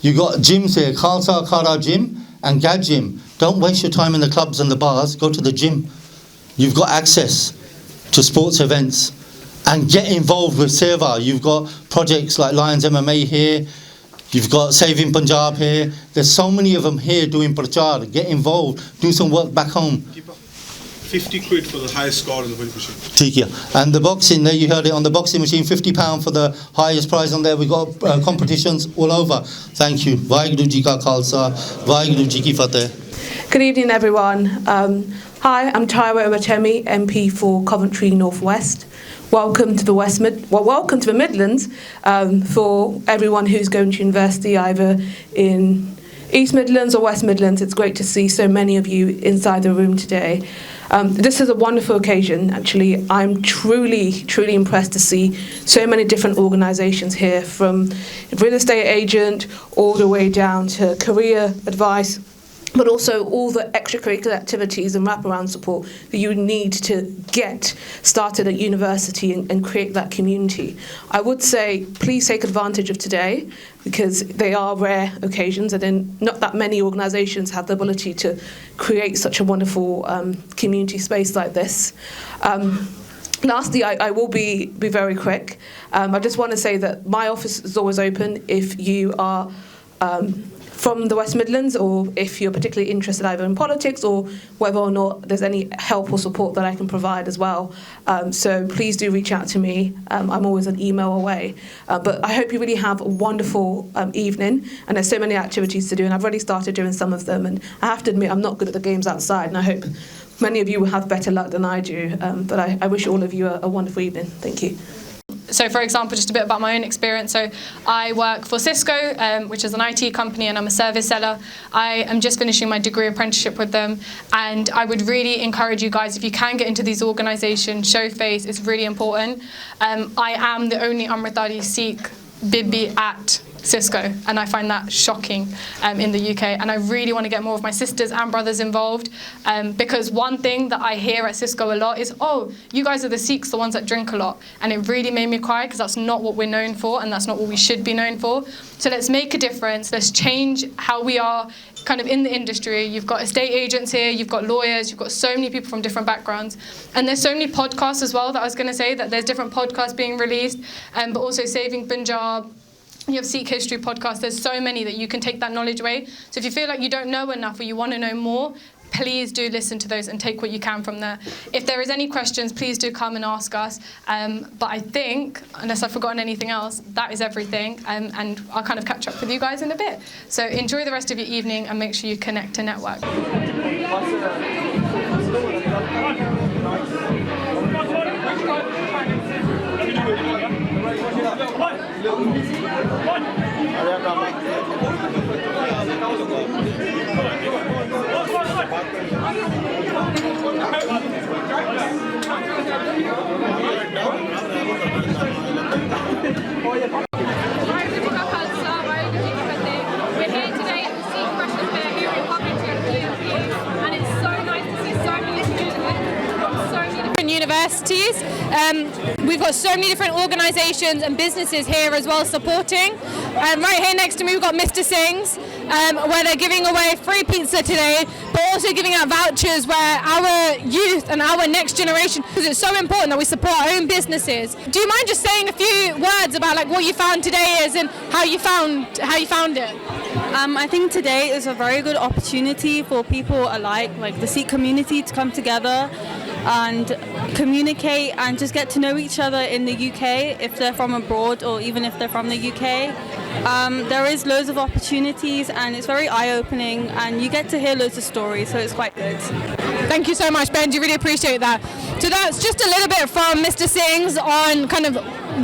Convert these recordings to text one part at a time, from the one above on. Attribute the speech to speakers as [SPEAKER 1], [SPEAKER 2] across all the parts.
[SPEAKER 1] You got gyms here, Khalsa Khara Gym and Gad Gym. Don't waste your time in the clubs and the bars, go to the gym. You've got access to sports events and get involved with Seva. You've got projects like Lions MMA here, you've got Saving Punjab here. There's so many of them here doing prachar. Get involved, do some work back home.
[SPEAKER 2] 50 quid for the highest score in the punch machine.
[SPEAKER 1] ठीक. And the boxing there, you heard it on the boxing machine, £50 for the highest prize on there. We've got competitions all over. Thank you. Vaheguru Ji Ka Khalsa, Vaheguru Ji Ki Fateh.
[SPEAKER 3] Good evening, everyone. Hi, I'm Taiwo Owatemi, MP for Coventry North West. Welcome to the welcome to the Midlands for everyone who's going to university either in East Midlands or West Midlands. It's great to see so many of you inside the room today. This is a wonderful occasion, actually. I'm truly impressed to see so many different organisations here, from real estate agent all the way down to career advice, but also all the extracurricular activities and wraparound support that you need to get started at university and create that community. I would say please take advantage of today, because they are rare occasions, and then not that many organisations have the ability to create such a wonderful community space like this. Lastly, I will be very quick. I just want to say that my office is always open if you are from the West Midlands, or if you're particularly interested either in politics or whether or not there's any help or support that I can provide as well. So please do reach out to me. I'm always an email away. But I hope you really have a wonderful evening, and there's so many activities to do, and I've already started doing some of them, and I have to admit I'm not good at the games outside, and I hope many of you will have better luck than I do. But I wish all of you a wonderful evening. Thank you.
[SPEAKER 4] So, for example, just a bit about my own experience. So I work for Cisco, which is an IT company, and I'm a service seller. I am just finishing my degree apprenticeship with them, and I would really encourage you guys, if you can get into these organisations, show face. It's really important. I am the only Amritari Sikh Bibi at Cisco, and I find that shocking in the UK, and I really want to get more of my sisters and brothers involved, because one thing that I hear at Cisco a lot is, oh, you guys are the Sikhs, the ones that drink a lot, and it really made me cry, because that's not what we're known for, and that's not what we should be known for. So let's make a difference, let's change how we are kind of in the industry. You've got estate agents here, you've got lawyers, you've got so many people from different backgrounds, and there's so many podcasts as well that I was going to say, that there's different podcasts being released, but also Saving Punjab. You have Sikh History podcasts. There's so many that you can take that knowledge away. So if you feel like you don't know enough or you want to know more, please do listen to those and take what you can from there. If there is any questions, please do come and ask us. But I think, unless I've forgotten anything else, that is everything. And I'll kind of catch up with you guys in a bit. So enjoy the rest of your evening and make sure you connect to network.
[SPEAKER 5] We're here today at the Sikh Freshers Fair here in Coventry, and it's so nice to see so many students from so many different universities. We've got so many different organisations and businesses here as well supporting. Right here next to me we've got Mr. Singh's, where they're giving away free pizza today, but also giving out vouchers where our youth and our next generation, because it's so important that we support our own businesses. Do you mind just saying a few words about like what you found today is and how you found it?
[SPEAKER 6] I think today is a very good opportunity for people alike, like the Sikh community, to come together and communicate and just get to know each other in the UK, if they're from abroad or even if they're from the UK. There is loads of opportunities and it's very eye-opening, and you get to hear loads of stories, so it's quite good.
[SPEAKER 5] Thank you so much, Ben. Do really appreciate that. So that's just a little bit from Mr. Singh's on kind of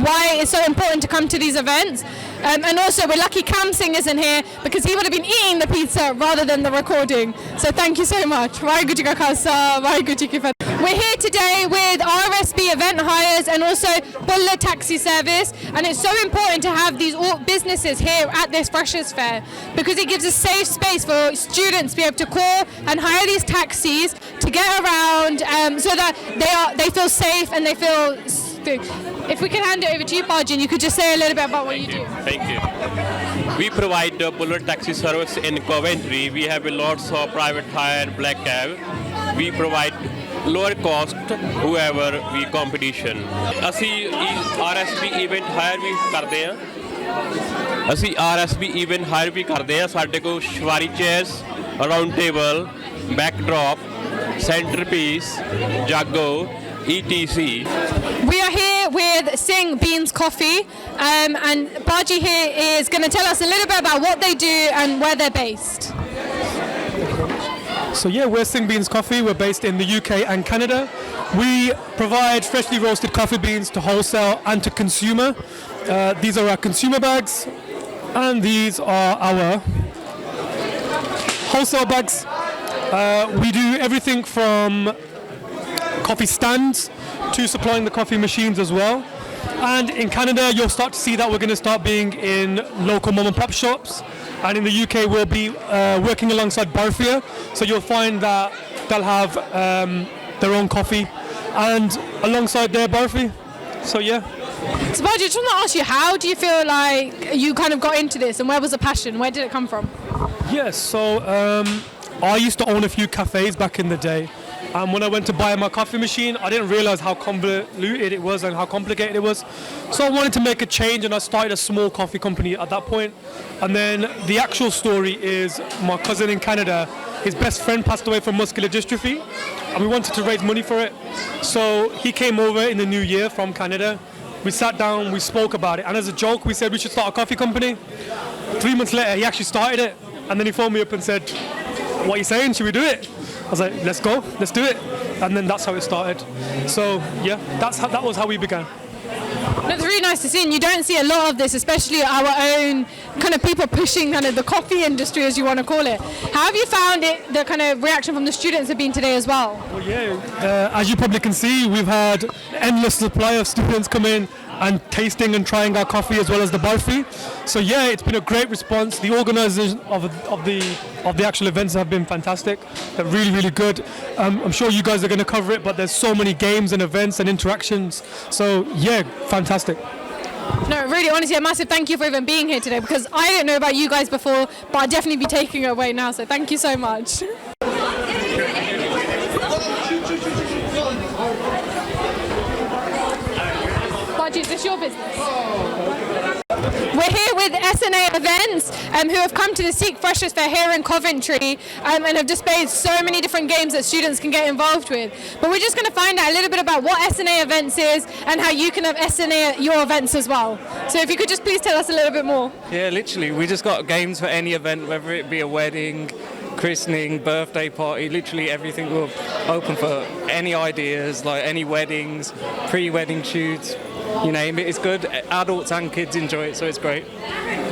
[SPEAKER 5] why it's so important to come to these events. And also, we're lucky Cam Singh isn't here, because he would have been eating the pizza rather than the recording. So thank you so much. We're here today with RSB Event Hires and also Bulla Taxi Service, and it's so important to have these businesses here at this Freshers Fair, because it gives a safe space for students to be able to call and hire these taxis to get around, so that they feel safe and they feel. If we can hand it over to you, Bhajan, you could just say a little bit about what you do.
[SPEAKER 7] Thank you. We provide bullet taxi service in Coventry. We have lots of private hire and black cab. We provide lower cost whoever we competition. ਅਸੀਂ RSB event hire ਵੀ ਕਰਦੇ ਹਾਂ। ਅਸੀਂ RSB event hire ਵੀ ਕਰਦੇ ਹਾਂ। ਸਾਡੇ ਕੋਲ Chiavari chairs, round table, backdrop, centerpiece, jago, etc.
[SPEAKER 5] We are here with Singh Beans Coffee, and Baji here is going to tell us a little bit about what they do and where they're based.
[SPEAKER 8] So yeah, we're Singh Beans Coffee. We're based in the UK and Canada. We provide freshly roasted coffee beans to wholesale and to consumer. These are our consumer bags, and these are our wholesale bags. We do everything from coffee stands to supplying the coffee machines as well. And in Canada, you'll start to see that we're going to start being in local mom and pop shops. And in the UK, we'll be working alongside Barfia. So you'll find that they'll have their own coffee and alongside their Barfi. So yeah.
[SPEAKER 5] So Baji, I just want to ask you, how do you feel like you kind of got into this, and where was the passion? Where did it come from?
[SPEAKER 8] Yes, so I used to own a few cafes back in the day. And when I went to buy my coffee machine, I didn't realize how convoluted it was and how complicated it was. So I wanted to make a change, and I started a small coffee company at that point. And then the actual story is my cousin in Canada, his best friend passed away from muscular dystrophy, and we wanted to raise money for it. So he came over in the new year from Canada. We sat down, we spoke about it, and as a joke, we said we should start a coffee company. 3 months later, he actually started it, and then he phoned me up and said, "What are you saying? Should we do it?" I was like, "Let's go, let's do it." And then that's how it started. So yeah, that was how we began.
[SPEAKER 5] It's really nice to see, and you don't see a lot of this, especially our own kind of people pushing kind of the coffee industry, as you want to call it. How have you found it, the kind of reaction from the students have been today as well?
[SPEAKER 8] Well, yeah, as you probably can see, we've had endless supply of students come in and tasting and trying our coffee as well as the barfi. So yeah, it's been a great response. The organisation of the actual events have been fantastic. They're really, really good. I'm sure you guys are going to cover it, but there's so many games and events and interactions. So yeah, fantastic.
[SPEAKER 5] No, really, honestly, a massive thank you for even being here today, because I didn't know about you guys before, but I'll definitely be taking it away now, so thank you so much. Baji, is this your business? We're here with SNA Events, who have come to the Sikh Freshers Fair here in Coventry, and have displayed so many different games that students can get involved with. But we're just going to find out a little bit about what SNA Events is and how you can have SNA at your events as well. So if you could just please tell us a little bit more.
[SPEAKER 9] Yeah, literally, we just got games for any event, whether it be a wedding, christening, birthday party, literally everything. Will open for any ideas, like any weddings, pre-wedding shoots, you name it. It's good. Adults and kids enjoy it, so it's great.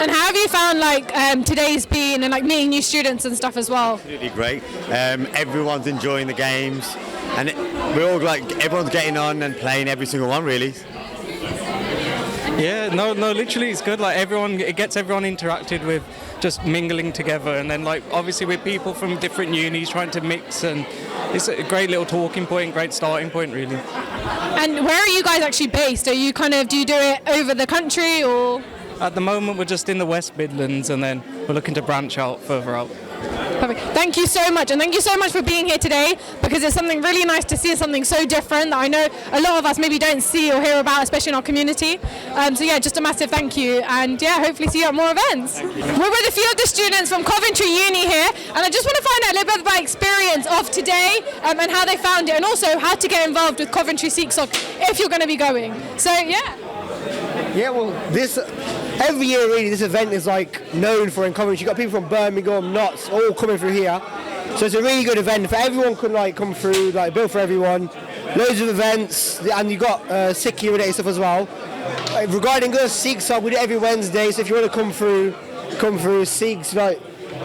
[SPEAKER 5] And how have you found like today's been, and like meeting new students and stuff as well?
[SPEAKER 10] Absolutely great. Everyone's enjoying the games, and we're all like, everyone's getting on and playing every single one, really.
[SPEAKER 9] Yeah, no, literally it's good. Like it gets everyone interacted with, just mingling together, and then like obviously with people from different unis trying to mix, and it's a great little talking point, great starting point, really.
[SPEAKER 5] And where are you guys actually based? Are you do you do it over the country, or?
[SPEAKER 9] At the moment we're just in the West Midlands, and then we're looking to branch out further out.
[SPEAKER 5] Perfect. Thank you so much, and thank you so much for being here today, because it's something really nice to see, something so different that I know a lot of us maybe don't see or hear about, especially in our community. So yeah, just a massive thank you, and yeah, hopefully see you at more events. We're with a few of the students from Coventry Uni here, and I just want to find out a little bit about experience of today, and how they found it, and also how to get involved with Coventry Sikh Soccer if you're going to be going. So yeah.
[SPEAKER 11] Yeah, well, every year really this event is like known for in Coventry. You've got people from Birmingham, Notts, all coming through here. So it's a really good event for everyone. Can like come through, like built for everyone. Loads of events, and you got Sikhi related stuff as well. Regarding us, Sikhs, we do it every Wednesday. So if you want to come through Sikhs, like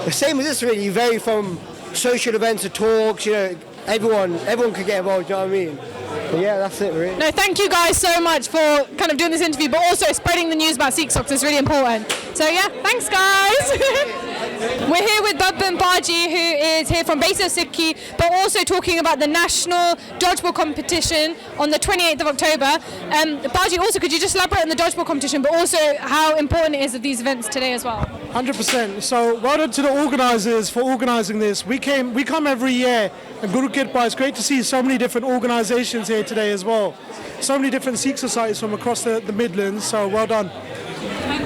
[SPEAKER 11] the same as this really. You vary from social events to talks. You know, everyone can get involved. You know what I mean? But yeah, that's it really.
[SPEAKER 5] No, thank you guys so much for kind of doing this interview, but also spreading the news about Sikh Socks is really important. So yeah, thanks guys. We're here with Babban Baji, who is here from Base of Sikhi, but also talking about the national dodgeball competition on the 28th of October. Baji, also, could you just elaborate on the dodgeball competition, but also how important it is of these events today as well?
[SPEAKER 8] 100%. So well done to the organisers for organising this. We come every year, and Guru Kirpa, it's great to see so many different organisations here today as well. So many different Sikh societies from across the Midlands, so well done.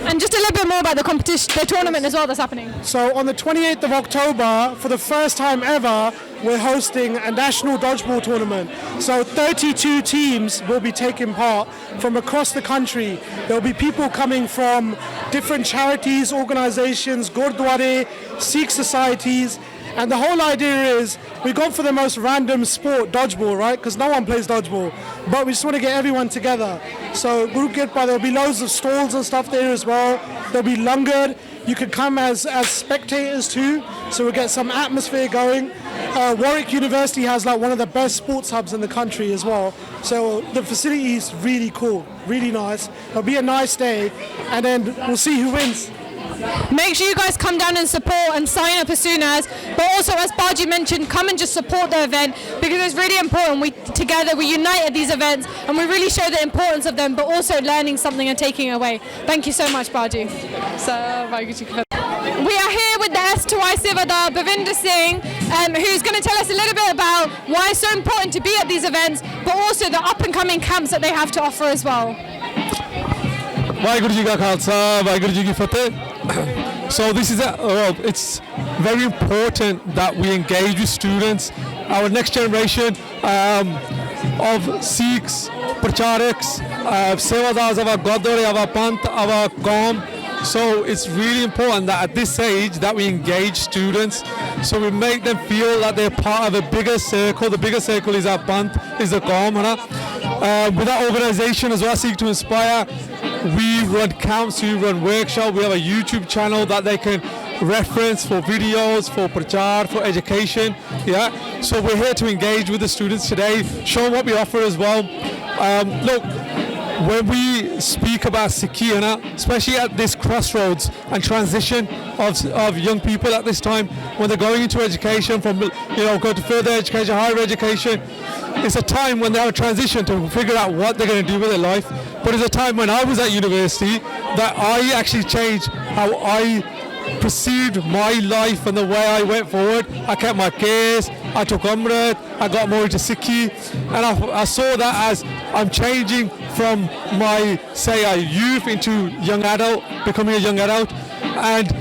[SPEAKER 5] And just a little bit more about the competition, the tournament as well that's happening.
[SPEAKER 8] So on the 28th of October, for the first time ever, we're hosting a national dodgeball tournament. So 32 teams will be taking part from across the country. There'll be people coming from different charities, organisations, gurdware, Sikh societies, and the whole idea is we've gone for the most random sport, dodgeball, right? Because no one plays dodgeball. But we just want to get everyone together. So Guru Kirpa, there'll be loads of stalls and stuff there as well. There'll be langar. You can come as spectators too. So we'll get some atmosphere going. Warwick University has like one of the best sports hubs in the country as well. So the facility is really cool, really nice. It'll be a nice day. And then we'll see who wins.
[SPEAKER 5] Make sure you guys come down and support and sign up as soon as, but also as Baji mentioned, come and just support the event because it's really important. We unite at these events and we really show the importance of them, but also learning something and taking away. Thank you so much, Baji. We are here with the S2I Sivadar, Bhavinder Singh, who's going to tell us a little bit about why it's so important to be at these events, but also the up and coming camps that they have to offer as well.
[SPEAKER 12] Waheguru Ji Ka Khalsa, Waheguru Ji Ki Fateh. So this is it's very important that we engage with students. Our next generation of Sikhs, Pracharaks, Sevadars of our Gurdwara, our Panth, our Qaum. So it's really important that at this age that we engage students, so we make them feel that they're part of a bigger circle. The bigger circle is our Panth, is the Qaum. With our organisation as well, Sikh to Inspire, we run camps, we run workshops, we have a YouTube channel that they can reference for videos, for prachar, for education. Yeah. So we're here to engage with the students today, show them what we offer as well. Look, when we speak about Sikhi, especially at this crossroads and transition of young people at this time, when they're going into education, from go to further education, higher education, it's a time when they have a transition to figure out what they're going to do with their life. But it's a time when I was at university that I actually changed how I perceived my life and the way I went forward. I kept my case, I took Amrit, I got more into Sikhi, and I saw that as I'm changing from my, youth into young adult, becoming a young adult. And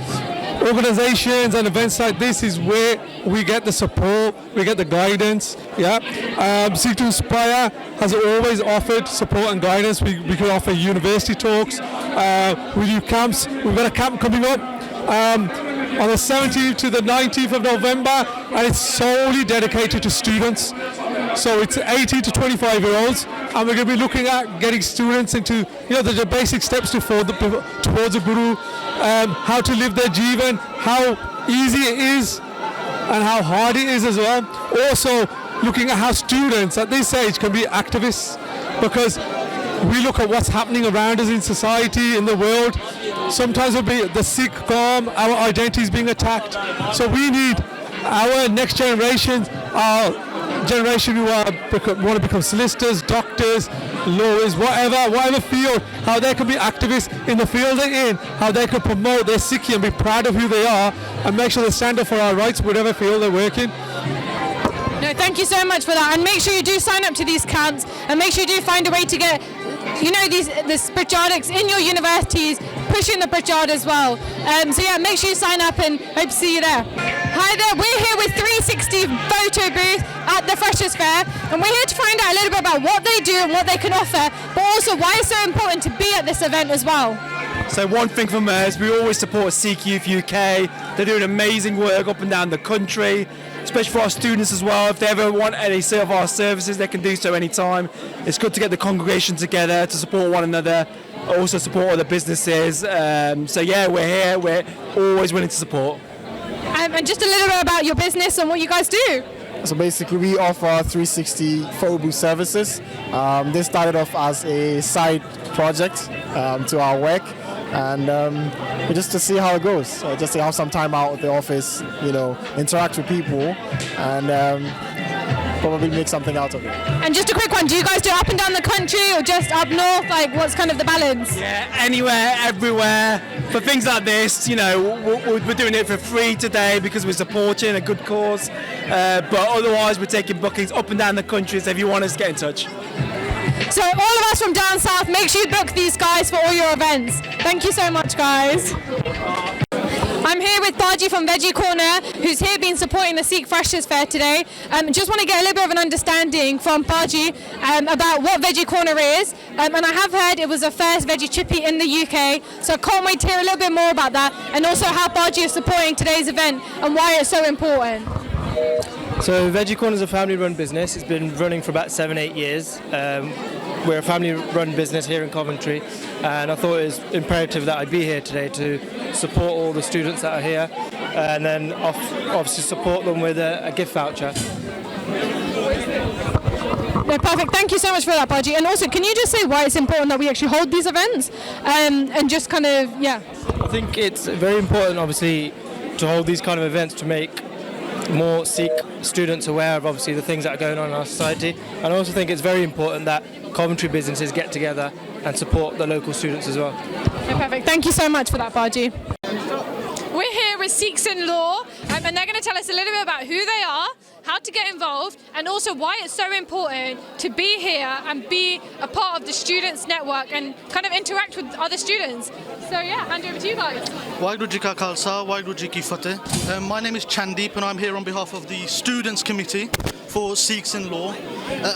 [SPEAKER 12] organizations and events like this is where we get the support, we get the guidance. Sikh to Inspire has always offered support and guidance. We can offer university talks, we do camps. We've got a camp coming up on the 17th to the 19th of November, and it's solely dedicated to students. So it's 18 to 25-year-olds, and we're going to be looking at getting students into the basic steps towards the Guru, how to live their Jeevan, how easy it is and how hard it is as well. Also looking at how students at this age can be activists, because we look at what's happening around us in society, in the world. Sometimes it'll be the Sikh Qaum, our identity is being attacked. So we need our next generation, our generation who want to become solicitors, doctors, lawyers, whatever field, how they can be activists in the field they're in, how they can promote their Sikhi and be proud of who they are and make sure they stand up for our rights, whatever field they're working.
[SPEAKER 5] No, thank you so much for that, and make sure you do sign up to these camps, and make sure you do find a way to get these pracharaks in your universities, pushing the prachar as well. Make sure you sign up and hope to see you there. Hi there, we're here with 360 photo booth at the Freshers Fair, and we're here to find out a little bit about what they do and what they can offer, but also why it's so important to be at this event as well.
[SPEAKER 13] So one thing from us, we always support Sikh Youth UK. They're doing amazing work up and down the country, especially for our students as well. If they ever want any of our services, they can do so anytime. It's good to get the congregation together to support one another, also support other businesses. We're here, we're always willing to support.
[SPEAKER 5] And just a little bit about your business and what you guys do.
[SPEAKER 14] So basically we offer 360 photo booth services. This started off as a side project to our work. and just to see how it goes. Just to have some time out of the office, interact with people, and probably make something out of it.
[SPEAKER 5] And just a quick one, do you guys do up and down the country or just up north? Like, what's kind of the balance?
[SPEAKER 13] Yeah, anywhere, everywhere. For things like this, we're doing it for free today because we're supporting a good cause. But otherwise, we're taking bookings up and down the country, so if you want us, get in touch.
[SPEAKER 5] So all of us from down south, make sure you book these guys for all your events. Thank you so much, guys. I'm here with Bhaji from Veggie Corner, who's here been supporting the Sikh Freshers Fair today. Just want to get a little bit of an understanding from Bhaji about what Veggie Corner is. And I have heard it was the first veggie chippy in the UK, so I can't wait to hear a little bit more about that, and also how Bhaji is supporting today's event and why it's so important.
[SPEAKER 15] So Veggie Corner is a family-run business. It's been running for about 7-8 years. We're a family-run business here in Coventry, and I thought it was imperative that I be here today to support all the students that are here, and then obviously support them with a gift voucher.
[SPEAKER 5] Yeah, perfect. Thank you so much for that, Bhaji. And also, can you just say why it's important that we actually hold these events, and just kind of, yeah.
[SPEAKER 15] I think it's very important, obviously, to hold these kind of events to make more Sikh students aware of obviously the things that are going on in our society, and I also think it's very important that Coventry businesses get together and support the local students as well.
[SPEAKER 5] Yeah, perfect. Thank you so much for that, Bhaji.
[SPEAKER 4] We're here with Sikhs in Law, and they're going to tell us a little bit about who they are, how to get involved, and also why it's so important to be here and be a part of the students' network and kind of interact with other students. So yeah, hand over to you guys.
[SPEAKER 16] Waheguru Ji Ka Khalsa, Waheguru Ji Ki Fateh. My name is Chandeep, and I'm here on behalf of the Students' Committee for Sikhs in Law,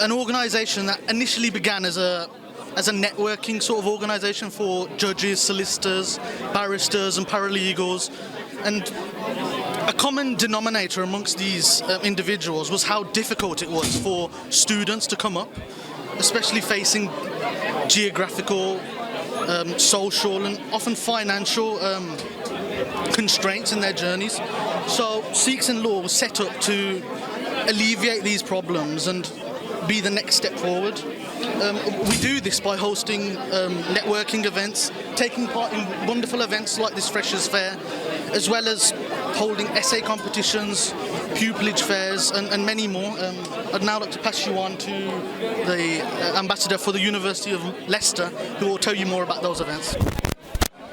[SPEAKER 16] an organisation that initially began as a networking sort of organisation for judges, solicitors, barristers and paralegals. And a common denominator amongst these individuals was how difficult it was for students to come up, especially facing geographical, social and often financial constraints in their journeys. So Sikhs in Law was set up to alleviate these problems and be the next step forward. We do this by hosting networking events, taking part in wonderful events like this Freshers' Fair, as well as holding essay competitions, pupillage fairs and many more. I'd now like to pass you on to the ambassador for the University of Leicester, who will tell you more about those events.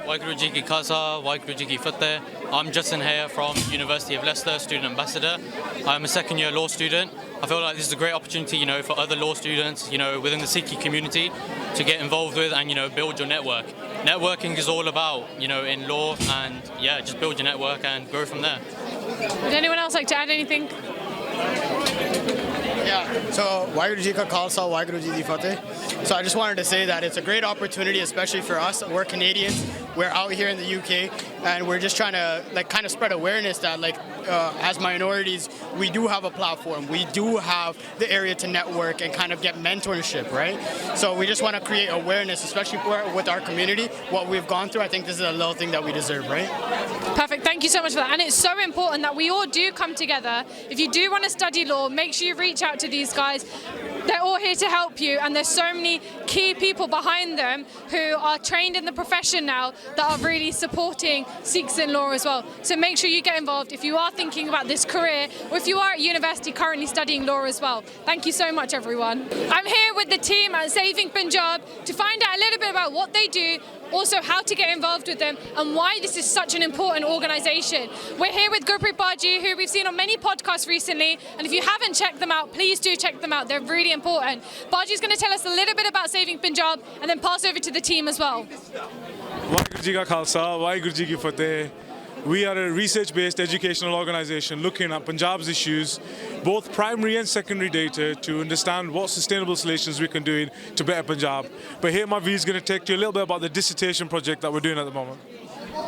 [SPEAKER 17] Waheguru Ji Ki Khalsa, Waheguru Ji Ki Fateh. I'm Justin Hare from University of Leicester, student ambassador. I'm a second-year law student. I feel like this is a great opportunity, for other law students, within the Sikhi community to get involved with and, build your network. Networking is all about, in law, and yeah, just build your network and grow from there.
[SPEAKER 4] Would anyone else like to add anything?
[SPEAKER 18] Yeah, so Waheguru Ji Ka Khalsa, Waheguru Ji Ki Fateh. So I just wanted to say that it's a great opportunity, especially for us. We're Canadians. We're out here in the UK, and we're just trying to kind of spread awareness that as minorities, we do have a platform. We do have the area to network and kind of get mentorship, right? So we just want to create awareness, especially with our community, what we've gone through. I think this is a little thing that we deserve, right?
[SPEAKER 4] Perfect. Thank you so much for that. And it's so important that we all do come together. If you do want to study law, make sure you reach out to these guys. They're all here to help you, and there's so many key people behind them who are trained in the profession now that are really supporting Sikhs in Law as well. So make sure you get involved if you are thinking about this career, or if you are at university currently studying law as well. Thank you so much, everyone. I'm here with the team at Saving Punjab to find out a little bit about what they do, also how to get involved with them and why this is such an important organisation. We're here with Gurpatwant, who we've seen on many podcasts recently, and if you haven't checked them out, please do check them out. They're really important. Bhaji's going to tell us a little bit about Saving Punjab and then pass over to the team as well.
[SPEAKER 19] Waheguru Ji Ka Khalsa, Waheguru Ji Ki Fateh. We are a research-based educational organisation looking at Punjab's issues, both primary and secondary data, to understand what sustainable solutions we can do to better Punjab. But here, my view is going to take you a little bit about the dissertation project that we're doing at the moment.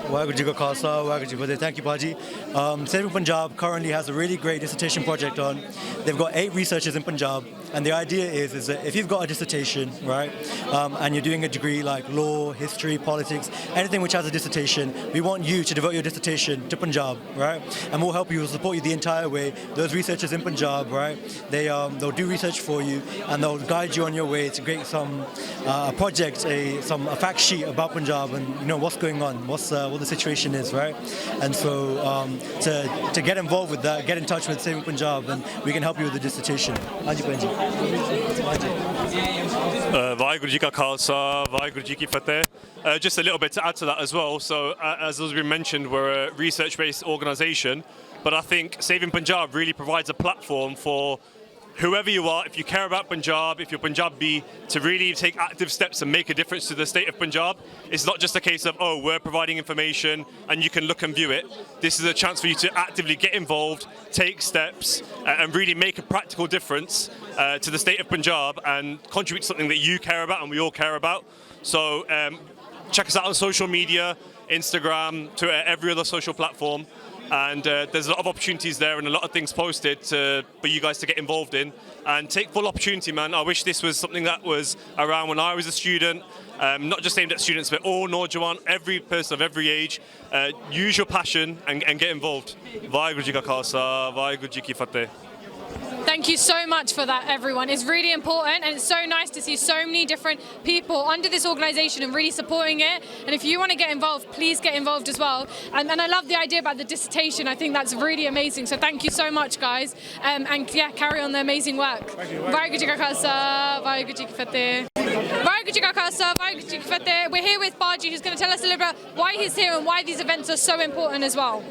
[SPEAKER 20] Waheguru Ji Ka Khalsa, Waheguru Ji Ki Fateh. Thank you, Bhaji. Saving Punjab currently has a really great dissertation project on. They've got 8 researchers in Punjab, and the idea is that if you've got a dissertation, right, and you're doing a degree like law, history, politics, anything which has a dissertation, we want you to devote your dissertation to Punjab, right? And we'll help you, we'll support you the entire way. Those researchers in Punjab, right, they'll do research for you, and they'll guide you on your way to create some project, a fact sheet about Punjab and what's going on, what the situation is, right? And so to get involved with that, get in touch with Saving Punjab, and we can help you with the dissertation.
[SPEAKER 21] Waheguru Ji Ka Khalsa, Waheguru Ji Ki Fateh. Just a little bit to add to that as well. So as has been mentioned, we're a research-based organisation, but I think Saving Punjab really provides a platform for whoever you are, if you care about Punjab, if you're Punjabi, to really take active steps and make a difference to the state of Punjab. It's not just a case of, oh, we're providing information and you can look and view it. This is a chance for you to actively get involved, take steps, and really make a practical difference to the state of Punjab and contribute to something that you care about and we all care about. So check us out on social media, Instagram, Twitter, every other social platform. And there's a lot of opportunities there and a lot of things posted for you guys to get involved in and take full opportunity, man. I wish this was something that was around when I was a student, not just aimed at students, but all Naujawan, every person of every age. Use your passion and get involved. Waheguru Ji Ka Khalsa, Waheguru Ji Ki Fateh.
[SPEAKER 5] Thank you so much for that, everyone. It's really important, and it's so nice to see so many different people under this organisation and really supporting it. And if you want to get involved, please get involved as well. And I love the idea about the dissertation. I think that's really amazing. So thank you so much, guys. And yeah, carry on the amazing work. Waheguru Ji Ka Khalsa, Waheguru Ji Ki Fateh. Waheguru Ji Ka Khalsa, Waheguru Ji Ki Fateh. We're here with Bhaji, who's going to tell us a little bit about why he's here and why these events are so important as well.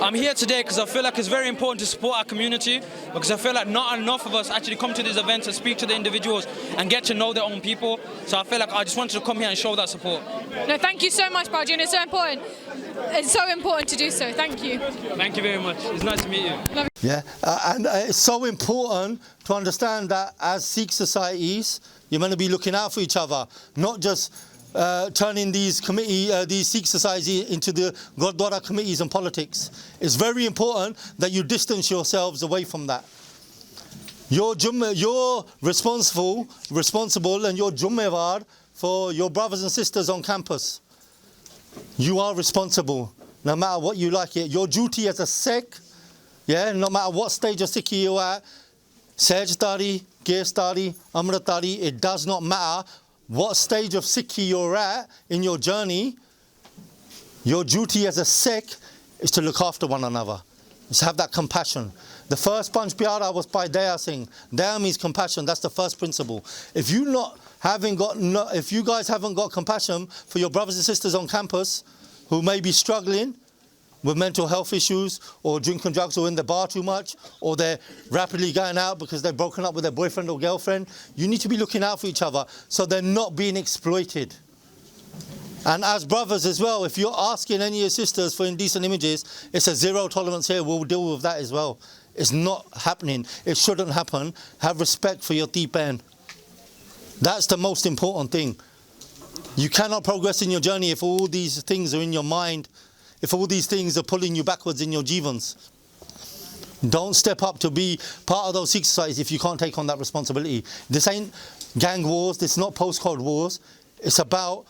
[SPEAKER 22] I'm here today because I feel like it's very important to support our community, because I feel like not enough of us actually come to these events and speak to the individuals and get to know their own people. So I feel like I just wanted to come here and show that support.
[SPEAKER 5] No, thank you so much, Bhaji, and it's so important. It's so important to do so. Thank you.
[SPEAKER 22] Thank you very much. It's nice to meet you.
[SPEAKER 1] Yeah, and it's so important to understand that as Sikh societies, you're meant to be looking out for each other, not just turning these Sikh societies into the Gurdwara committees and politics. It's very important that you distance yourselves away from that. You're responsible and you're Jummewar for your brothers and sisters on campus. You are responsible, no matter what you like it. Your duty as a Sikh, yeah, no matter what stage of Sikhi you're at, Sajdari, Girstari, Amritari, it does not matter what stage of Sikhi you're at in your journey. Your duty as a Sikh is to look after one another. Is to have that compassion. The first Panch Pyara was by Daya Singh. Daya means compassion. That's the first principle. If you guys haven't got compassion for your brothers and sisters on campus who may be struggling with mental health issues or drinking drugs or in the bar too much, or they're rapidly going out because they've broken up with their boyfriend or girlfriend, you need to be looking out for each other so they're not being exploited. And as brothers as well, if you're asking any of your sisters for indecent images, it's a zero tolerance here. We'll deal with that as well. It's not happening. It shouldn't happen. Have respect for your deep end. That's the most important thing. You cannot progress in your journey if all these things are in your mind, if all these things are pulling you backwards in your jivans. Don't step up to be part of those Sikh societies if you can't take on that responsibility. This ain't gang wars. This is not postcode wars. It's about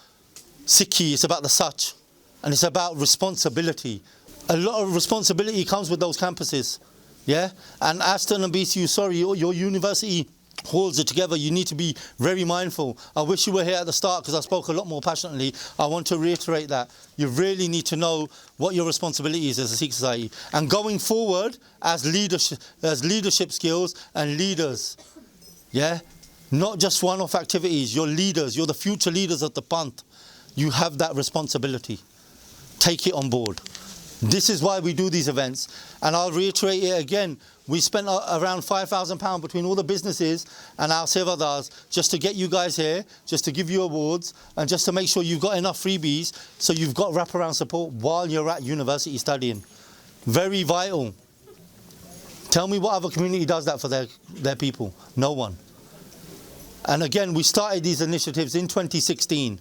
[SPEAKER 1] Sikhi, it's about the Sach, and it's about responsibility. A lot of responsibility comes with those campuses, yeah? And Aston and BCU, sorry, your university halls are together. You need to be very mindful. I wish you were here at the start because I spoke a lot more passionately. I want to reiterate that. You really need to know what your responsibility is as a Sikh society. And going forward as leadership skills and leaders, yeah? Not just one-off activities. You're leaders. You're the future leaders of the Panth. You have that responsibility. Take it on board. This is why we do these events. And I'll reiterate it again. We spent around £5,000 between all the businesses and our sevadars just to get you guys here, just to give you awards, and just to make sure you've got enough freebies so you've got wraparound support while you're at university studying. Very vital. Tell me what other community does that for their people. No one. And again, we started these initiatives in 2016.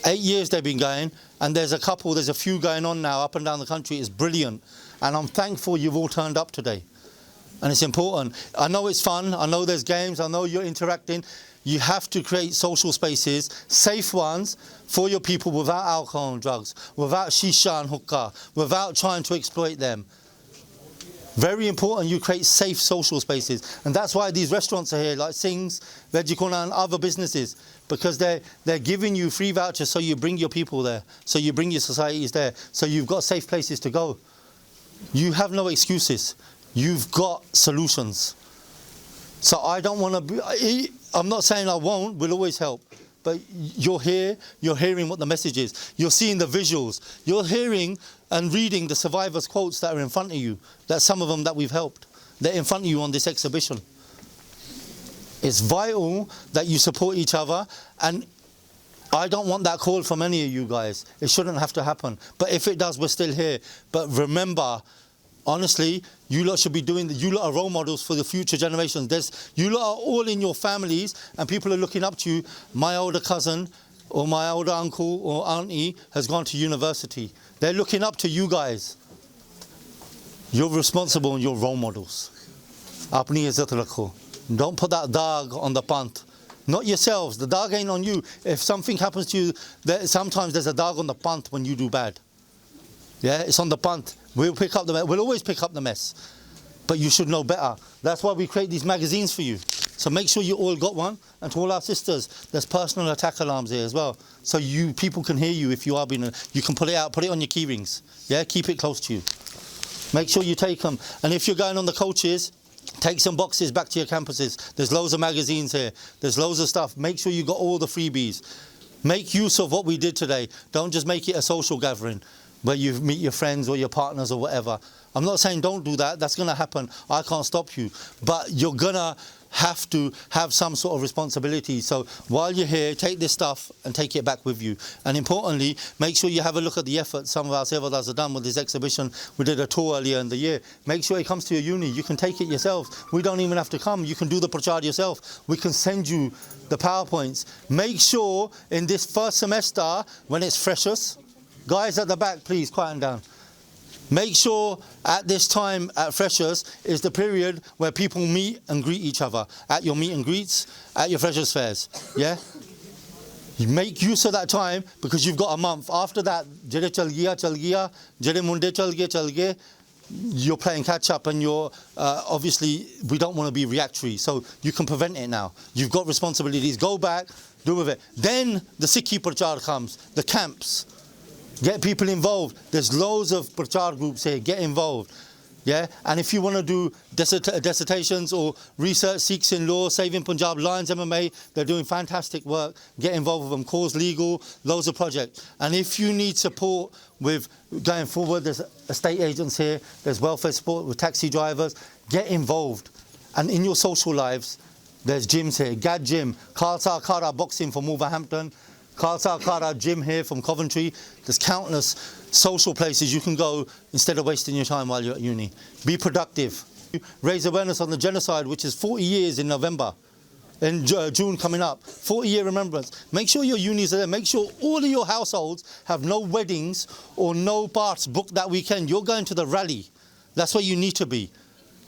[SPEAKER 1] 8 years they've been going, and there's a few going on now up and down the country. It's brilliant, and I'm thankful you've all turned up today. And it's important. I know it's fun, I know there's games, I know you're interacting. You have to create social spaces, safe ones, for your people without alcohol and drugs, without shisha and hookah, without trying to exploit them. Very important you create safe social spaces. And that's why these restaurants are here, like Singh's, Veggie Corner and other businesses, because they're giving you free vouchers so you bring your people there, so you bring your societies there, so you've got safe places to go. You have no excuses. You've got solutions. So I don't want to be, I'm not saying I won't, we'll always help. But you're here, you're hearing what the message is. You're seeing the visuals. You're hearing and reading the survivors' quotes that are in front of you. That's some of them that we've helped. They're in front of you on this exhibition. It's vital that you support each other, and I don't want that call from any of you guys. It shouldn't have to happen. But if it does, we're still here. But remember, honestly, you lot should be doing, you lot are role models for the future generations. You lot are all in your families and people are looking up to you. My older cousin or my older uncle or auntie has gone to university. They're looking up to you guys. You're responsible and you're role models. Apni izzat rakho. Don't put that dag on the pant. Not yourselves. The dag ain't on you. If something happens to you, sometimes there's a dag on the pant when you do bad. Yeah, it's on the punt. We'll always pick up the mess. But you should know better. That's why we create these magazines for you. So make sure you all got one. And to all our sisters, there's personal attack alarms here as well. So people can hear you if you are being, you can pull it out, put it on your key rings. Yeah, keep it close to you. Make sure you take them. And if you're going on the coaches, take some boxes back to your campuses. There's loads of magazines here. There's loads of stuff. Make sure you got all the freebies. Make use of what we did today. Don't just make it a social gathering where you meet your friends or your partners or whatever. I'm not saying don't do that. That's going to happen. I can't stop you. But you're going to have to have some sort of responsibility. So while you're here, take this stuff and take it back with you. And importantly, make sure you have a look at the effort some of our Sevadars have done with this exhibition. We did a tour earlier in the year. Make sure it comes to your uni. You can take it yourselves. We don't even have to come. You can do the prachar yourself. We can send you the PowerPoints. Make sure in this first semester, when it's freshers, guys at the back, please quieten down. Make sure at this time at freshers is the period where people meet and greet each other. At your meet and greets, at your freshers fairs. Yeah? You make use of that time because you've got a month. After that, jere chal gaya, jere munde chal gaye, you're playing catch up and you're, obviously, we don't want to be reactionary. So you can prevent it now. You've got responsibilities. Go back, do with it. Then the Sikhi Prachar comes, the camps. Get people involved. There's loads of prachar groups here. Get involved. Yeah? And if you want to do dissertations or research, Sikhs in law, Saving Punjab, Lions MMA, they're doing fantastic work. Get involved with them. Cause Legal, loads of projects. And if you need support with going forward, there's estate agents here. There's welfare support with taxi drivers. Get involved. And in your social lives, there's gyms here. Gad Gym, Khalsa Akhara Boxing from Wolverhampton, Khalsa Akhara Gym here from Coventry. There's countless social places you can go instead of wasting your time while you're at uni. Be productive. Raise awareness on the genocide, which is 40 years in November. In June coming up. 40-year remembrance. Make sure your unis are there. Make sure all of your households have no weddings or no parts booked that weekend. You're going to the rally. That's where you need to be.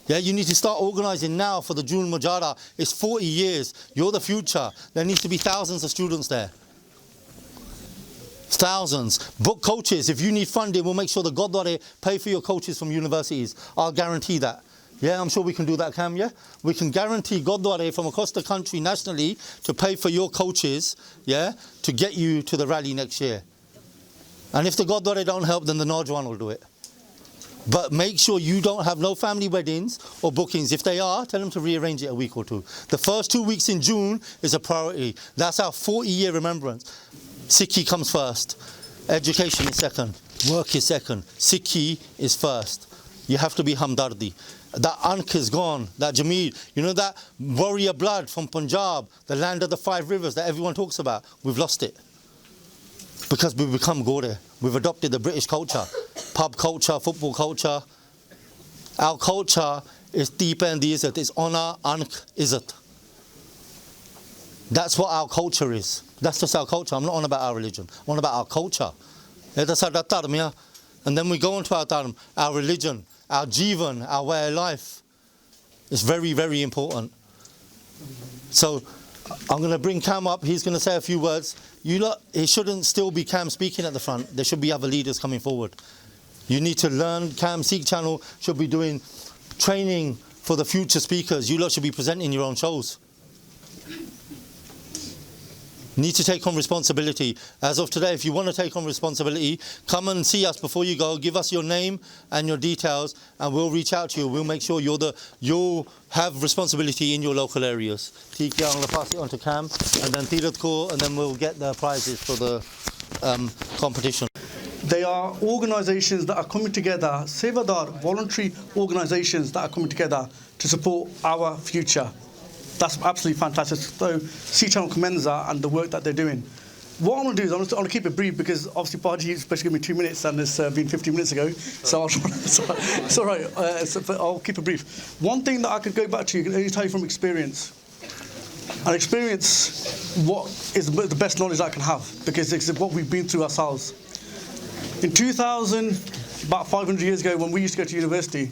[SPEAKER 1] Yeah, you need to start organising now for the June Mujahara. It's 40 years. You're the future. There needs to be thousands of students there. Thousands. Book coaches. If you need funding, we'll make sure the Gurdwara pay for your coaches from universities. I'll guarantee that. Yeah, I'm sure we can do that, Cam, yeah? We can guarantee Gurdwara from across the country nationally to pay for your coaches, yeah, to get you to the rally next year. And if the Gurdwara don't help, then the Najwan will do it. But make sure you don't have no family weddings or bookings. If they are, tell them to rearrange it a week or two. The first 2 weeks in June is a priority. That's our 40-year remembrance. Sikhi comes first. Education is second. Work is second. Sikhi is first. You have to be hamdardi. That Ankh is gone. That Jameel. You know that warrior blood from Punjab, the land of the 5 rivers that everyone talks about? We've lost it. Because we've become Gore. We've adopted the British culture. Pub culture, football culture. Our culture is deep and the izzat. It's honour, Ankh, izzat. That's what our culture is. That's just our culture. I'm not on about our religion. I'm on about our culture. That's our dharma, yeah? And then we go on to our dharma, our religion, our jivan, our way of life. It's very, very important. So I'm going to bring Cam up. He's going to say a few words. You lot, it shouldn't still be Cam speaking at the front. There should be other leaders coming forward. You need to learn. Cam, SIKH Channel should be doing training for the future speakers. You lot should be presenting your own shows. Need to take on responsibility. As of today, if you want to take on responsibility, come and see us before you go. Give us your name and your details, and we'll reach out to you. We'll make sure you'll have responsibility in your local areas. I'm going to pass it on to Cam, and then Tirath Kaur, and then we'll get the prizes for the competition.
[SPEAKER 2] They are organisations that are coming together, Sevadar, voluntary organisations that are coming together to support our future. That's absolutely fantastic. So SIKH Channel commends that and the work that they're doing. What I'm going to do is I'm going to keep it brief because obviously Paji is supposed to give me 2 minutes and it's been 15 minutes ago. So it's all right. I'll keep it brief. One thing that I could go back to, you can only tell you from experience. And experience what is the best knowledge I can have because it's what we've been through ourselves. In 2000, about 500 years ago when we used to go to university,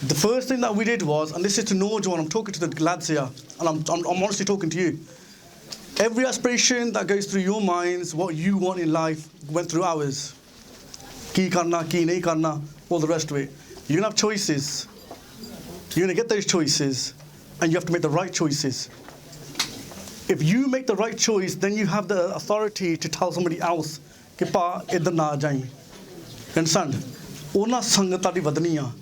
[SPEAKER 2] the first thing that we did was, and this is to Norjawan, I'm talking to the lads here, and I'm honestly talking to you. Every aspiration that goes through your minds, what you want in life, went through ours. Ki karna, ki nahi karna, all the rest of it. You're going to have choices. You're going to get those choices, and you have to make the right choices. If you make the right choice, then you have the authority to tell somebody else, ki pa idhar na jaye. You understand? Ona sangat tadi vadaniya.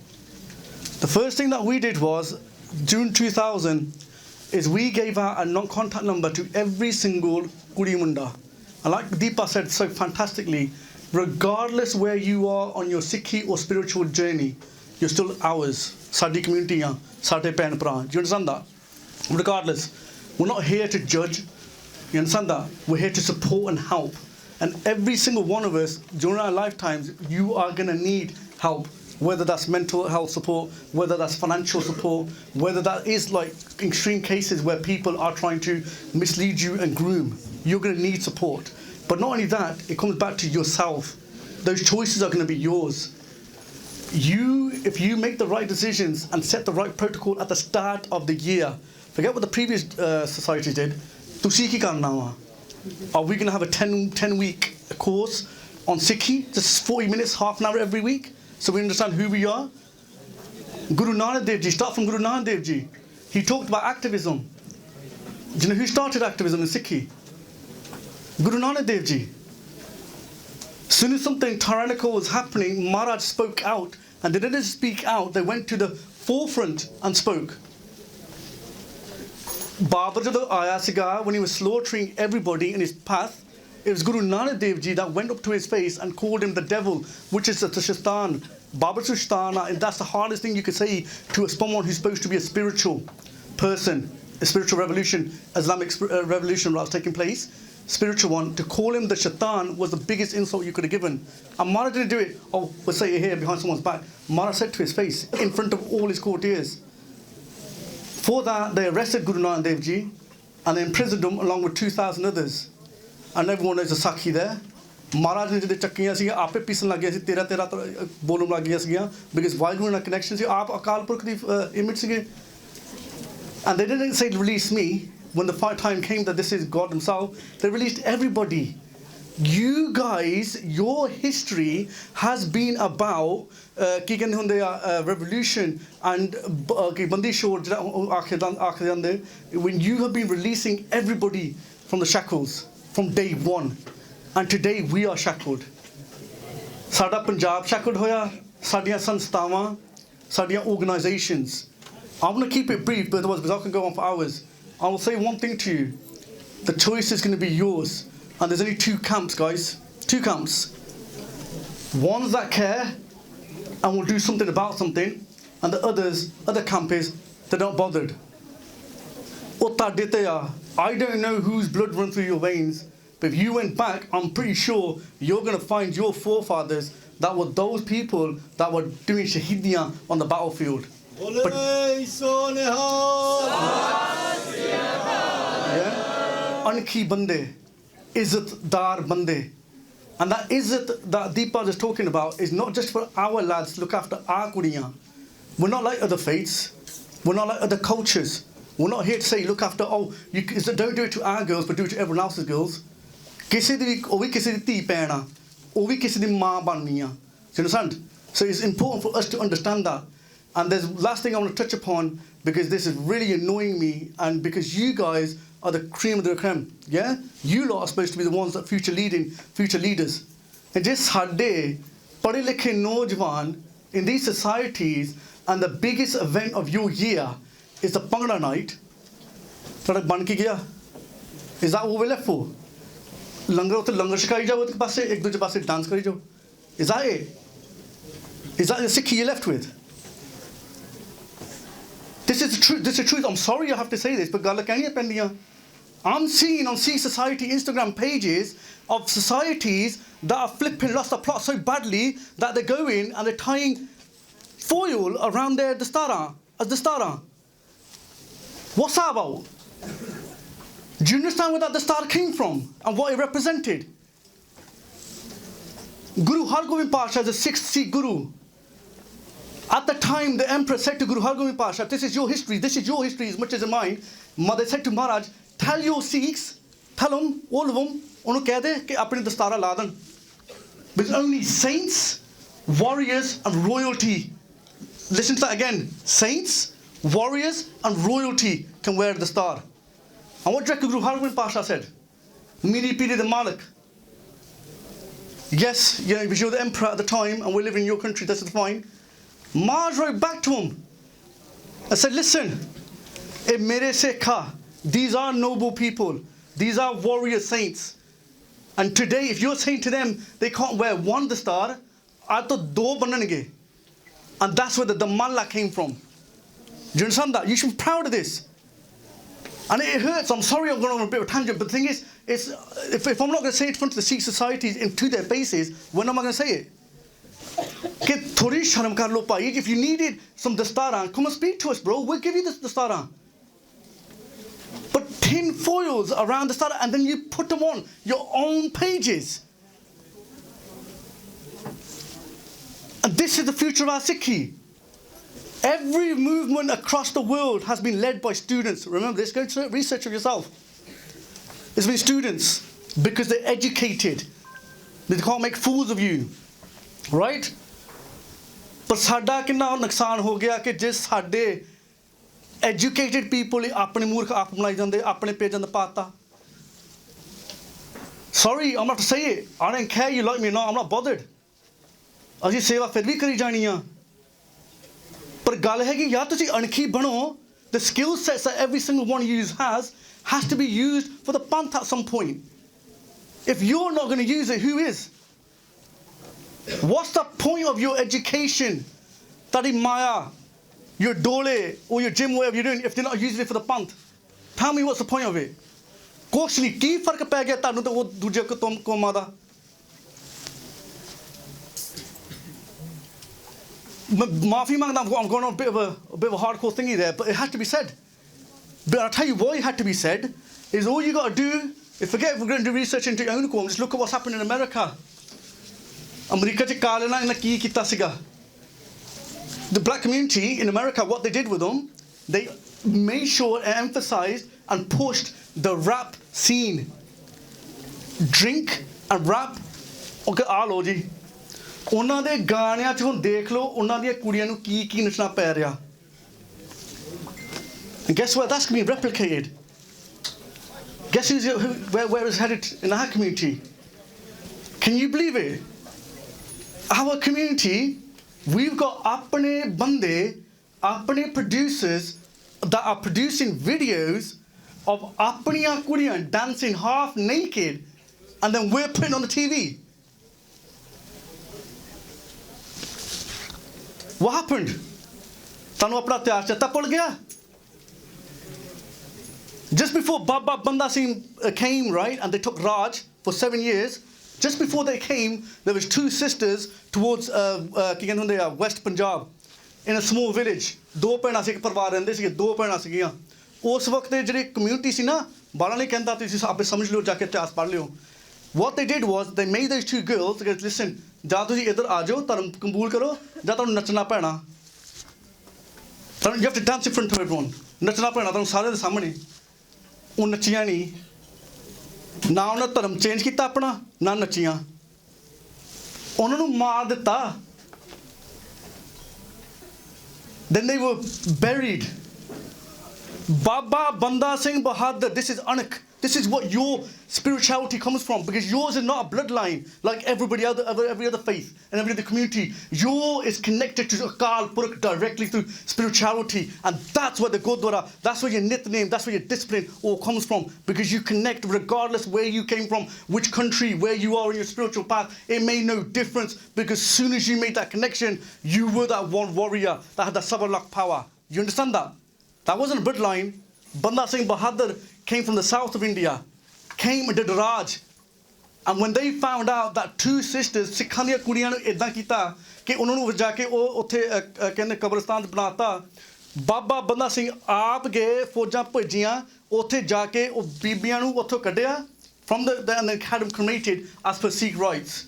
[SPEAKER 2] The first thing that we did was, June 2000, is we gave out a non-contact number to every single Kuri Munda. And like Deepa said so fantastically, regardless where you are on your Sikhi or spiritual journey, you're still ours. Sadi community, Sade Pen Pra. Do you understand that? Regardless, we're not here to judge. You understand that? We're here to support and help. And every single one of us, during our lifetimes, you are going to need help. Whether that's mental health support, whether that's financial support, whether that is like extreme cases where people are trying to mislead you and groom, you're going to need support. But not only that, it comes back to yourself. Those choices are going to be yours. If you make the right decisions and set the right protocol at the start of the year, forget what the previous society did. Are we going to have a 10-week course on Sikhi, just 40 minutes, half an hour every week? So we understand who we are. Guru Nanak Dev Ji, start from Guru Nanak Dev Ji. He talked about activism. Do you know who started activism in Sikhi? Guru Nanak Dev Ji. As soon as something tyrannical was happening, Maharaj spoke out. And they didn't speak out, they went to the forefront and spoke. Babur jadon aaya siga, when he was slaughtering everybody in his path, it was Guru Nanak Dev Ji that went up to his face and called him the devil, which is the shaitan. Babur Shtana, and that's the hardest thing you could say to someone who's supposed to be a spiritual person, a spiritual revolution, Islamic revolution that was taking place, spiritual one. To call him the shaitan was the biggest insult you could have given. And Mara didn't do it, oh, we'll say it here behind someone's back. Mara said to his face, in front of all his courtiers. For that, they arrested Guru Nanak Dev Ji and they imprisoned him along with 2,000 others. And everyone knows the Sakhi there. Maharaj ne jide chakkiyan si aape pisan lag gaya si tera bolum lag gaya si because Vaheguru na connection si aap Akal Purkh di image si. And they didn't say to release me when the time came that this is God himself. They released everybody. You guys, your history has been about ki kehndे hunde revolution and ki bandi shor jehda when you have been releasing everybody from the shackles from day one. And today we are shackled. Sada Punjab shackled hoya, sadiyan sansthawan, sadiyan organisations. I'm going to keep it brief, but otherwise because I can go on for hours. I will say one thing to you. The choice is going to be yours. And there's only two camps, guys. Two camps. Ones that care and will do something about something, and the other camp is they're not bothered. I don't know whose blood runs through your veins, but if you went back, I'm pretty sure you're going to find your forefathers that were those people that were doing shahidiyan on the battlefield. Anki bande, izzatdar bande. And that izzat that Deepa is talking about is not just for our lads, look after our kudiyan. We're not like other faiths. We're not like other cultures. We're not here to say, look after, don't do it to our girls, but do it to everyone else's girls. Kisi di thi paina, ovi kisi di maa banniya. Do you understand? So it's important for us to understand that. And there's last thing I want to touch upon, because this is really annoying me, and because you guys are the cream of the creme, yeah? You lot are supposed to be the ones that future leaders. And just sadde, padhe likhe nojwan in these societies, and the biggest event of your year is the Bhangra night. Tada ban ke gaya? Is that what we're left for? Langar shikai jao ek passe, ek duje passe dance kari jao. Is that it? Is that the Sikhi you're left with? This is the truth. I'm sorry I have to say this, but galla kehniyan pendiyan. I'm seeing on Sikh Society Instagram pages of societies that are flipping lost the plot so badly that they're going and they're tying foil around their dastara as dastara. What's that about? Do you understand where that dastar came from and what it represented? Guru Hargobind Pasha is the 6th Sikh Guru. At the time, the Emperor said to Guru Hargobind Pasha, this is your history as much as mine. Mother said to Maharaj, tell your Sikhs, tell them, all of them, unhonu keh de ki apni dastara la den. Because only saints, warriors and royalty, listen to that again, saints, warriors and royalty can wear the star. And what do you reckon Guru Hargobind Pasha said? Miri Piri the Malik. Yes, because you're the emperor at the time and we're living in your country, that's fine. Maharaj wrote back to him and said, listen, eh mere sikha, these are noble people, these are warrior saints. And today, if you're saying to them they can't wear one dastar, aaj to do banange. And that's where the damalla came from. Do you understand that? You should be proud of this. And it hurts. I'm sorry I'm going on a bit of a tangent, but the thing is, if I'm not going to say it in front of the Sikh societies to their faces, when am I going to say it? If you needed some dastara, come and speak to us, bro. We'll give you this dastara. But tin foils around the dastara, and then you put them on your own pages. And this is the future of our Sikhi. Every movement across the world has been led by students. Remember this, go to research of yourself. It's been students because they're educated. They can't make fools of you. Right? But sada kinna nuksan ho gaya ki jis sade educated people apne moorkh aap banai jande apne page and pata. Sorry, I'm not to say it. I don't care you like me or not, I'm not bothered. Assi seva fir bhi kari jani hai. But gall hai ki ya tusi ankhi bano, the skill sets that every single one of you has to be used for the panth at some point. If you're not going to use it, who is? What's the point of your education? Tadi maya, your dole or your gym, whatever you're doing, if you're not using it for the panth? Tell me what's the point of it? Kuch nahi, ki fark pੈ ਗਿਆ ਤੁਹਾਨੂੰ ਤੇ ਉਹ ਦੂਜੇ ਕੌਮਾਂ ਦਾ? Maafi mangda, I'm going on a bit of a hardcore thingy there, but it had to be said. But I'll tell you why it had to be said, is all you got to do, is forget if we're going to do research into your own home, just look at what's happening in America. America ਚ ਕਾਲਣਾ ਇਹਨਾਂ ਕੀ ਕੀਤਾ ਸੀਗਾ? The black community in America, what they did with them, they made sure and emphasized and pushed the rap scene. Drink and rap. Okay, ਆ ਲੋ ਜੀ. ਉਹਨਾਂ ਦੇ ਗਾਣਿਆਂ 'ਚ ਹੁਣ ਦੇਖ ਲਓ ਉਹਨਾਂ ਦੀਆਂ ਕੁੜੀਆਂ ਨੂੰ ਕੀ ਨੱਚਣਾ ਪੈ ਰਿਹਾ. And guess what? That's going to be replicated. Guess where it's headed in our community? Can you believe it? Our community, we've got apne bande, apne producers that are producing videos of apniyan kuriyan dancing half naked, and then we're putting on the TV. What happened? Tanu apna tyar chata pad gaya. Just before Baba Banda Singh came, right, and they took Raj for 7 years, just before they came, there was 2 sisters towards West Punjab, in a small village. 2 ਭੈਣਾਂ ਸੀ ਇੱਕ ਪਰਿਵਾਰ ਰਹਿੰਦੇ ਸੀ, 2 ਭੈਣਾਂ ਸੀਗੀਆਂ. ਉਸ ਵਕਤ ਦੇ ਜਿਹੜੇ ਕਮਿਊਨਿਟੀ ਸੀ ਨਾ, बाला नहीं कहता तो इसे आप समझ लो जाके इतिहास पढ़ लियो. What they did was they made those two girls to go, listen, जा तुसी इधर आ जाओ धर्म कबूल करो जा तुहानू नचना पैना. You have to dance in front of everyone. नचना पैना तुहानू सारे दे सामने. वो नचियां नहीं. ना उन्हें धर्म चेंज किया अपना ना नचियां. उन्होंने मार दिता. Then they were buried. Baba Banda Singh Bahadur, this is anak. This is what your spirituality comes from, because yours is not a bloodline like every other faith and every other community. Yours is connected to Akal Purakh directly through spirituality, and that's where the Gurdwara, that's where your nitnem, that's where your discipline all comes from, because you connect regardless where you came from, which country, where you are in your spiritual path. It made no difference, because as soon as you made that connection, you were that one warrior that had that Sabalak power. You understand that? That wasn't a bloodline. Banda Singh Bahadur came from the south of India, came and did Raj. And when they found out that two sisters, Sikhan ਦੀਆਂ ਕੁੜੀਆਂ ਨੂੰ ਇਦਾਂ ਕੀਤਾ ਕਿ ਉਹਨਾਂ ਨੂੰ ਵਜਾ ਕੇ ਉਹ ਉੱਥੇ ਕਹਿੰਦੇ ਕਬਰਸਤਾਨ ਬਣਾਤਾ, ਬਾਬਾ ਬੰਦਾ ਸਿੰਘ ਆਪ ਗਏ, ਫੌਜਾਂ ਭੇਜੀਆਂ, ਉੱਥੇ ਜਾ ਕੇ ਉਹ ਬੀਬੀਆਂ ਨੂੰ ਉੱਥੋਂ ਕੱਢਿਆ from and they had them cremated as per Sikh rites.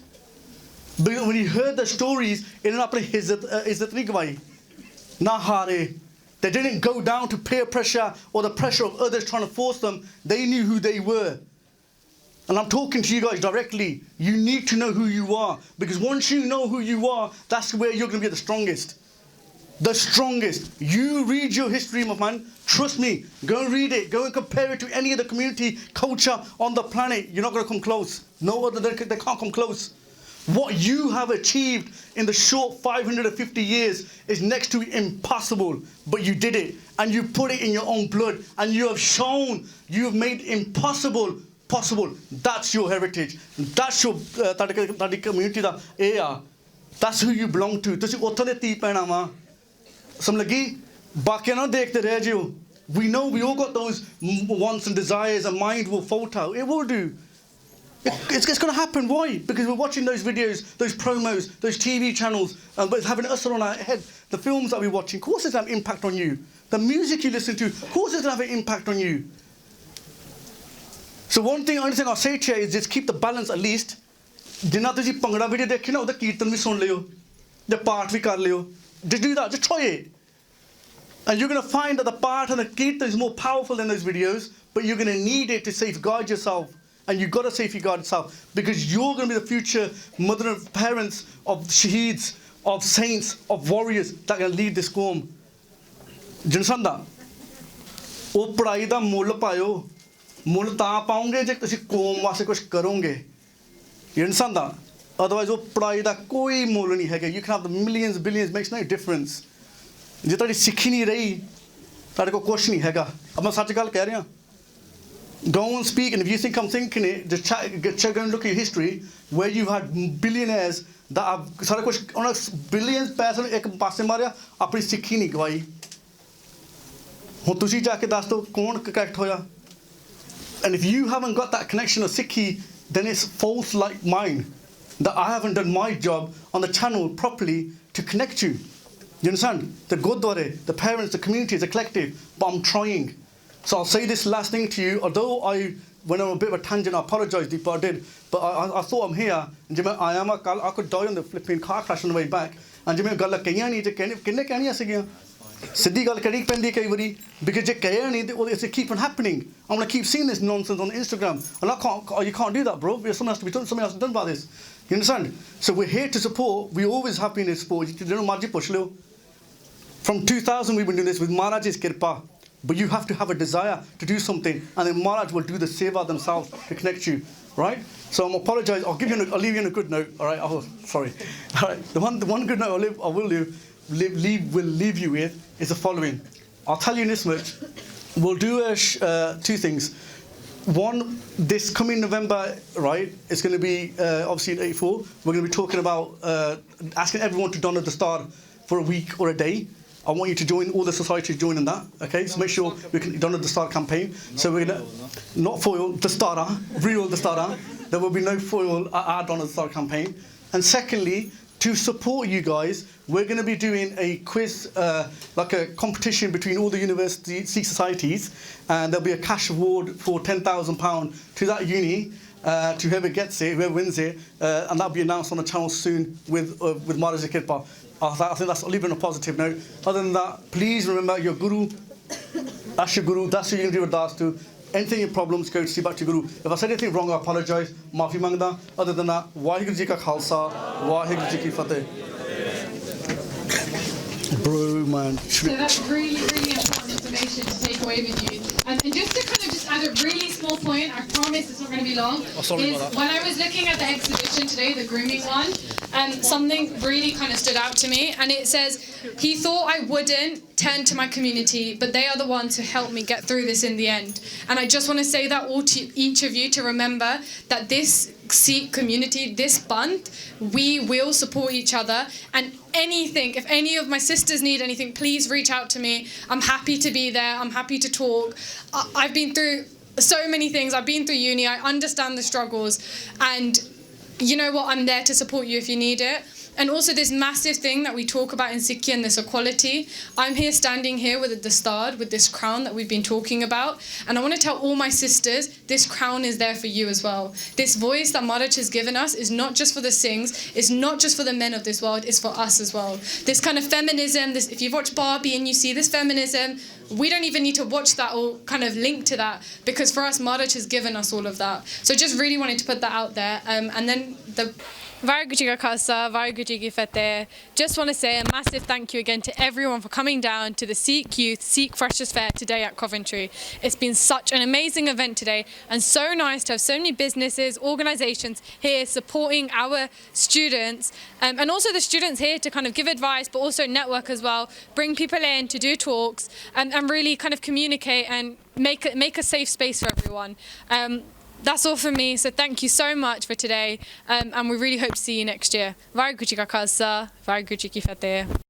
[SPEAKER 2] But when you heard the stories, ਇਹਨਾਂ ਨੇ ਆਪਣੀ ਇੱਜ਼ਤ ਨਹੀਂ ਗਵਾਈ, ਨਾ ਹਾਰੇ. They didn't go down to peer pressure or the pressure of others trying to force them. They knew who they were. And I'm talking to you guys directly. You need to know who you are, because once you know who you are, that's where you're going to be the strongest. The strongest. You read your history, my man. Trust me. Go and read it. Go and compare it to any other community, culture on the planet. You're not going to come close. No other, they can't come close. What you have achieved in the short 550 years is next to impossible, but you did it, and you put it in your own blood, and you have shown, you have made impossible possible. That's your heritage. That's your community. That's who you belong to. ਤੁਸੀਂ ਉੱਥੋਂ ਦੇ ਧੀ ਪੈਣਾ ਵਾ. ਸਮਝ ਲੱਗੀ? ਬਾਕੀਆਂ ਨੂੰ ਦੇਖਦੇ ਰਹਿ ਜਿਓ. We know we all got those wants and desires, and mind will falter. It will do. It's going to happen. Why? Because we're watching those videos, those promos, those TV channels, but it's having us on our head. The films that we're watching, of course it's going to have an impact on you. The music you listen to, of course it's going to have an impact on you. So only thing I'll say to you is just keep the balance at least. जिन्ना तुसी पंगड़ा video देखी ना, उधर कीर्तन भी सुन लियो, या पाठ भी कर लियो. Just do that. Just try it. And you're going to find that the part and the kirtan is more powerful than those videos, but you're going to need it to safeguard yourself. And you've got to safeguard yourself, because you're going to be the future mother and parents of shaheeds, of saints, of warriors that are going to lead this qawm. Do you understand that? ਉਹ ਪੜਾਈ ਦਾ ਮੁੱਲ ਪਾਇਓ, ਮੁੱਲ ਤਾਂ ਪਾਉਂਗੇ ਜੇ ਤੁਸੀਂ ਕੌਮ ਵਾਸਤੇ ਕੁਝ ਕਰੋਗੇ. You understand that? Otherwise ਉਹ ਪੜਾਈ ਦਾ ਕੋਈ ਮੁੱਲ ਨਹੀਂ ਹੈਗਾ. You can have the millions, billions, makes no difference. ਜੇ ਤੁਹਾਡੀ ਸਿੱਖੀ ਨਹੀਂ ਰਹੀ, ਤੁਹਾਡੇ ਕੋਲ ਕੁਝ ਨਹੀਂ ਹੈਗਾ. ਅਬ ਮੈਂ ਸੱਚ ਗੱਲ ਕਹਿ ਰਿਹਾ. Go and speak, and if you think I'm thinking it, just go and look at your history, where you had billionaires that have सारा कुछ billions पैसे एक पासे मारिया, अपनी सिक्खी नहीं गवाई. हुन तुसी जाके दस दो कौन कनेक्ट होया. And if you haven't got that connection of Sikhi, then it's false like mine, that I haven't done my job on the channel properly to connect you. You understand? The Gurdwara, the parents, the community, the collective, but I'm trying. So I'll say this last thing to you, although I went on a bit of a tangent, I apologise, Deepa, I did, but I thought I'm here, and I could die on the flipping car crash on the way back, and ਜਿਵੇਂ ਗੱਲ ਕਹੀਆਂ ਨਹੀਂ ਤੇ ਕਿੰਨੇ ਕਹਿਣੀਆਂ ਸੀਗੀਆਂ, ਸਿੱਧੀ ਗੱਲ ਕਰੀ ਪੈਂਦੀ ਕਈ ਵਾਰੀ, because ਜੇ ਕਹਿਆ ਨਹੀਂ ਤੇ it's keep on happening. I'm going to keep seeing this nonsense on Instagram, and you can't do that, bro. Something has to be done, something else has done about this. You understand? So we're here to support, we always have been in support. From 2000 we've been doing this with Maharaj's kirpa. But you have to have a desire to do something, and then Maharaj will do the seva themselves to connect you, right? So I'm apologise. I'll leave you on a good note, all right? Oh, sorry. All right. The one good note I will leave you with is the following. I'll tell you this much. We'll do two things. One, this coming November, right? It's going to be obviously in 84. We're going to be talking about asking everyone to donate the star for a week or a day. I want you to join, all the societies join in that, okay? So make sure we can donate the star campaign. So we're going to, not foil, the starter, real the starter. There will be no foil add on the star campaign. And secondly, to support you guys, we're going to be doing a quiz, like a competition between all the university Sikh societies, and there'll be a cash award for £10,000 to that uni, to whoever gets it, whoever wins it, and that'll be announced on the channel soon with Maharaj Kirpa. I think that's, I'll leave it on a positive note. Other than that, please remember your Guru, that's your Guru, that's who you can give ardas to. Anything your problems, go to see back to Guru. If I said anything wrong, I apologise. Maafi mangda. Other than that, Waheguru Ji Ka Khalsa, Waheguru Ji Ki Fateh. Bro, man.
[SPEAKER 5] So that's really, really important information to take away with you. And just to kind of just add a really small point, I promise it's not going to be long, is when I was looking at the exhibition today, the grooming one, something really kind of stood out to me, and it says, he thought I wouldn't turn to my community, but they are the ones who helped me get through this in the end. And I just want to say that all to each of you, to remember that this Sikh community, this band, we will support each other, and anything, if any of my sisters need anything, please reach out to me. I'm happy to be there, I'm happy to talk. I've been through so many things, I've been through uni, I understand the struggles, and you know what, I'm there to support you if you need it. And also this massive thing that we talk about in Sikhi and this equality. I'm here standing here with a dastard, with this crown that we've been talking about. And I want to tell all my sisters, this crown is there for you as well. This voice that Maharaj has given us is not just for the Singhs, it's not just for the men of this world, it's for us as well. This kind of feminism, this, if you've watched Barbie and you see this feminism, we don't even need to watch that or kind of link to that, because for us, Maharaj has given us all of that. So just really wanted to put that out there. And then the... Vaheguru Ji Ka Khalsa, Vaheguru Ji Ki Fateh. Just want to say a massive thank you again to everyone for coming down to the Sikh Youth Sikh Freshers Fair today at Coventry. It's been such an amazing event today, and so nice to have so many businesses, organisations here supporting our students, and also the students here to kind of give advice, but also network as well, bring people in to do talks, and really kind of communicate and make a safe space for everyone. That's all from me, so thank you so much for today, and we really hope to see you next year. Vaheguru Ji Ka Khalsa, Vaheguru Ji Ki Fateh.